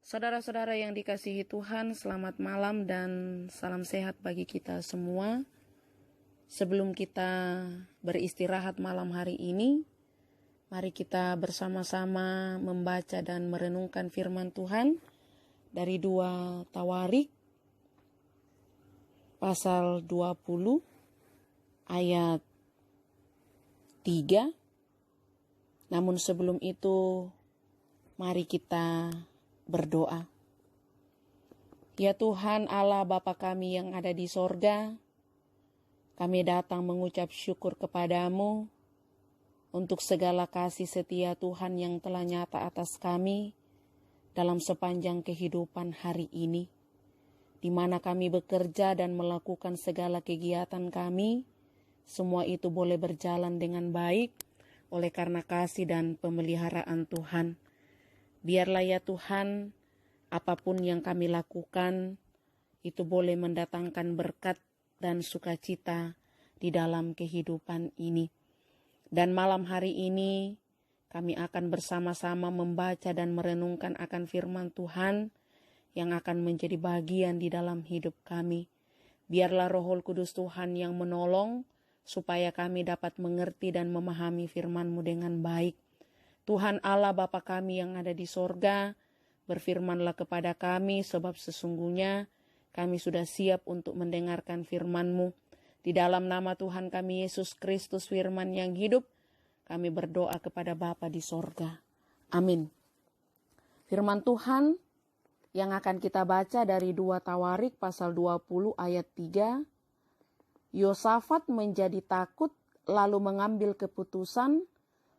Saudara-saudara yang dikasihi Tuhan, selamat malam dan salam sehat bagi kita semua. Sebelum kita beristirahat malam hari ini, mari kita bersama-sama membaca dan merenungkan firman Tuhan dari 2 Tawarik pasal 20 ayat 3. Namun sebelum itu, mari kita berdoa. Ya Tuhan Allah Bapa kami yang ada di sorga, kami datang mengucap syukur kepadamu untuk segala kasih setia Tuhan yang telah nyata atas kami dalam sepanjang kehidupan hari ini, di mana kami bekerja dan melakukan segala kegiatan kami, semua itu boleh berjalan dengan baik oleh karena kasih dan pemeliharaan Tuhan. Biarlah ya Tuhan, apapun yang kami lakukan, itu boleh mendatangkan berkat dan sukacita di dalam kehidupan ini. Dan malam hari ini, kami akan bersama-sama membaca dan merenungkan akan firman Tuhan yang akan menjadi bagian di dalam hidup kami. Biarlah Roh Kudus Tuhan yang menolong, supaya kami dapat mengerti dan memahami firman-Mu dengan baik. Tuhan Allah Bapa kami yang ada di sorga, berfirmanlah kepada kami, sebab sesungguhnya kami sudah siap untuk mendengarkan firman-Mu. Di dalam nama Tuhan kami Yesus Kristus, firman yang hidup, kami berdoa kepada Bapa di sorga. Amin. Firman Tuhan yang akan kita baca dari 2 Tawarik pasal 20 ayat 3. Yosafat menjadi takut lalu mengambil keputusan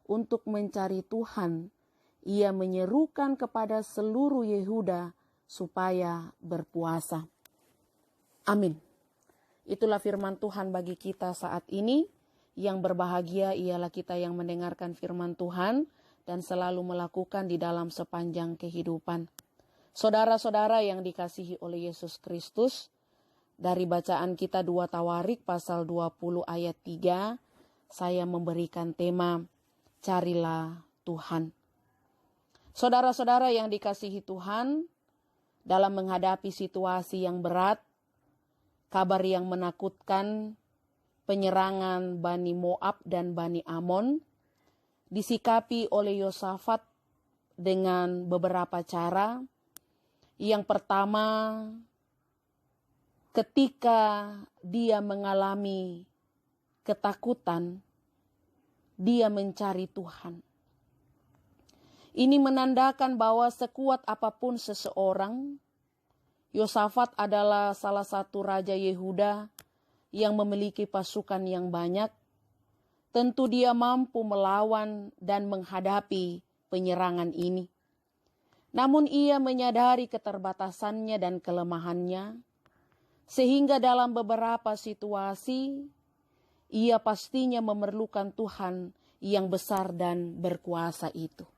untuk mencari Tuhan. Ia menyerukan kepada seluruh Yehuda supaya berpuasa. Amin. Itulah firman Tuhan bagi kita saat ini. Yang berbahagia ialah kita yang mendengarkan firman Tuhan dan selalu melakukan di dalam sepanjang kehidupan. Saudara-saudara yang dikasihi oleh Yesus Kristus, dari bacaan kita 2 Tawarik pasal 20 ayat 3, saya memberikan tema Carilah Tuhan. Saudara-saudara yang dikasihi Tuhan, dalam menghadapi situasi yang berat, kabar yang menakutkan, penyerangan Bani Moab dan Bani Amon, disikapi oleh Yosafat dengan beberapa cara. Yang pertama, ketika dia mengalami ketakutan, dia mencari Tuhan. Ini menandakan bahwa sekuat apapun seseorang, Yosafat adalah salah satu raja Yehuda yang memiliki pasukan yang banyak. Tentu dia mampu melawan dan menghadapi penyerangan ini. Namun ia menyadari keterbatasannya dan kelemahannya, sehingga dalam beberapa situasi, ia pastinya memerlukan Tuhan yang besar dan berkuasa itu.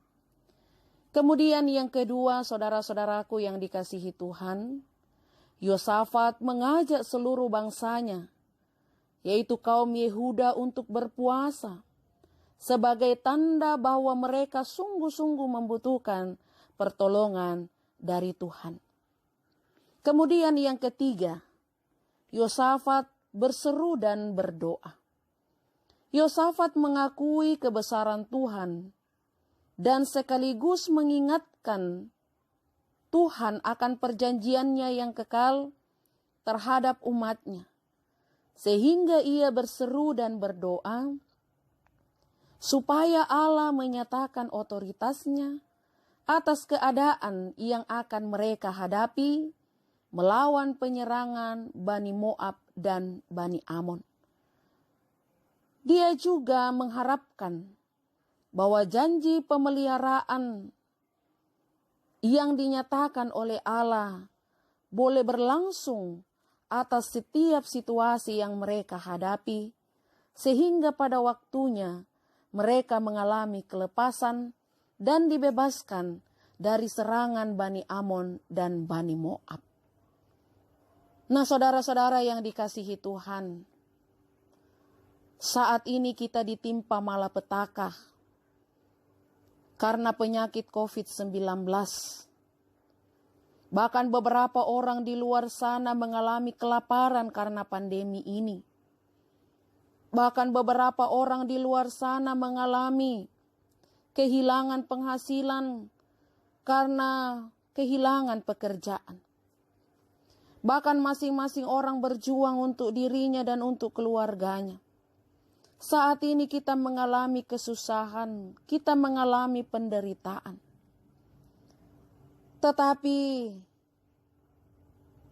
Kemudian yang kedua, saudara-saudaraku yang dikasihi Tuhan, Yosafat mengajak seluruh bangsanya, yaitu kaum Yehuda, untuk berpuasa, sebagai tanda bahwa mereka sungguh-sungguh membutuhkan pertolongan dari Tuhan. Kemudian yang ketiga, Yosafat berseru dan berdoa. Yosafat mengakui kebesaran Tuhan dan sekaligus mengingatkan Tuhan akan perjanjiannya yang kekal terhadap umatnya. Sehingga ia berseru dan berdoa supaya Allah menyatakan otoritasnya atas keadaan yang akan mereka hadapi melawan penyerangan Bani Moab dan Bani Amon. Dia juga mengharapkan bahwa janji pemeliharaan yang dinyatakan oleh Allah boleh berlangsung atas setiap situasi yang mereka hadapi, sehingga pada waktunya mereka mengalami kelepasan dan dibebaskan dari serangan Bani Amon dan Bani Moab. Nah, saudara-saudara yang dikasihi Tuhan, saat ini kita ditimpa malapetaka karena penyakit COVID-19. Bahkan beberapa orang di luar sana mengalami kelaparan karena pandemi ini. Bahkan beberapa orang di luar sana mengalami kehilangan penghasilan karena kehilangan pekerjaan. Bahkan masing-masing orang berjuang untuk dirinya dan untuk keluarganya. Saat ini kita mengalami kesusahan, kita mengalami penderitaan. Tetapi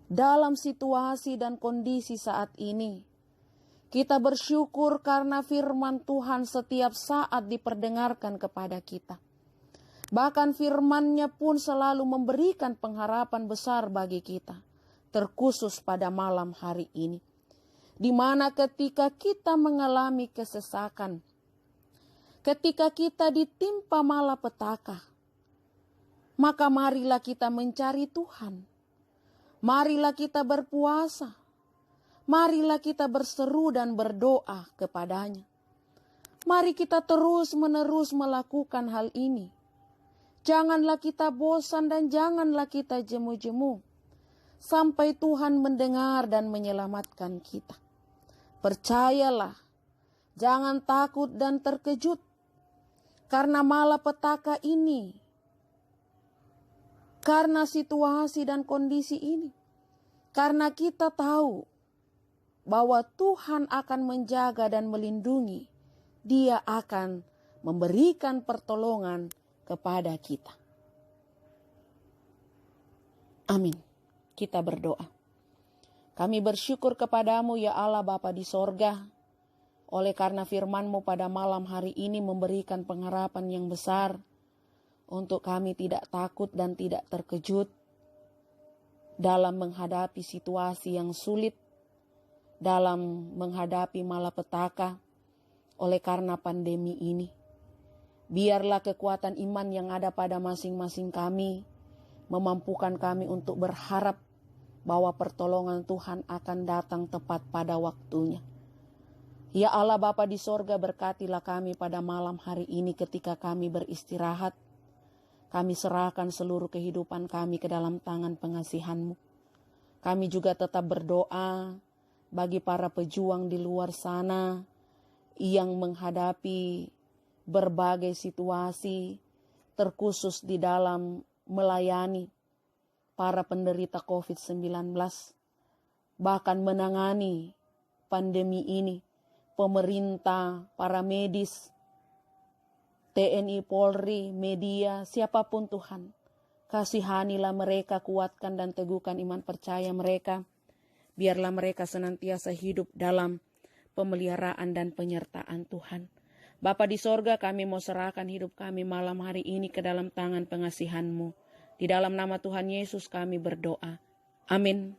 dalam situasi dan kondisi saat ini, kita bersyukur karena firman Tuhan setiap saat diperdengarkan kepada kita. Bahkan firman-Nya pun selalu memberikan pengharapan besar bagi kita, terkhusus pada malam hari ini. Di mana ketika kita mengalami kesesakan, ketika kita ditimpa malapetaka, maka marilah kita mencari Tuhan. Marilah kita berpuasa. Marilah kita berseru dan berdoa kepadanya. Mari kita terus-menerus melakukan hal ini. Janganlah kita bosan dan janganlah kita jemu-jemu, sampai Tuhan mendengar dan menyelamatkan kita. Percayalah, jangan takut dan terkejut, karena malapetaka ini, karena situasi dan kondisi ini, karena kita tahu bahwa Tuhan akan menjaga dan melindungi, Dia akan memberikan pertolongan kepada kita. Amin. Kita berdoa. Kami bersyukur kepadamu ya Allah Bapa di sorga, oleh karena firman-Mu pada malam hari ini memberikan pengharapan yang besar, untuk kami tidak takut dan tidak terkejut dalam menghadapi situasi yang sulit, dalam menghadapi malapetaka oleh karena pandemi ini. Biarlah kekuatan iman yang ada pada masing-masing kami memampukan kami untuk berharap bahwa pertolongan Tuhan akan datang tepat pada waktunya. Ya Allah Bapa di sorga, berkatilah kami pada malam hari ini ketika kami beristirahat. Kami serahkan seluruh kehidupan kami ke dalam tangan pengasihan-Mu. Kami juga tetap berdoa bagi para pejuang di luar sana yang menghadapi berbagai situasi, terkhusus di dalam melayani para penderita COVID-19, bahkan menangani pandemi ini. Pemerintah, para medis, TNI, Polri, media, siapapun Tuhan, kasihanilah mereka, kuatkan dan teguhkan iman percaya mereka. Biarlah mereka senantiasa hidup dalam pemeliharaan dan penyertaan Tuhan. Bapa di sorga, kami mau serahkan hidup kami malam hari ini ke dalam tangan pengasihan-Mu. Di dalam nama Tuhan Yesus kami berdoa. Amin.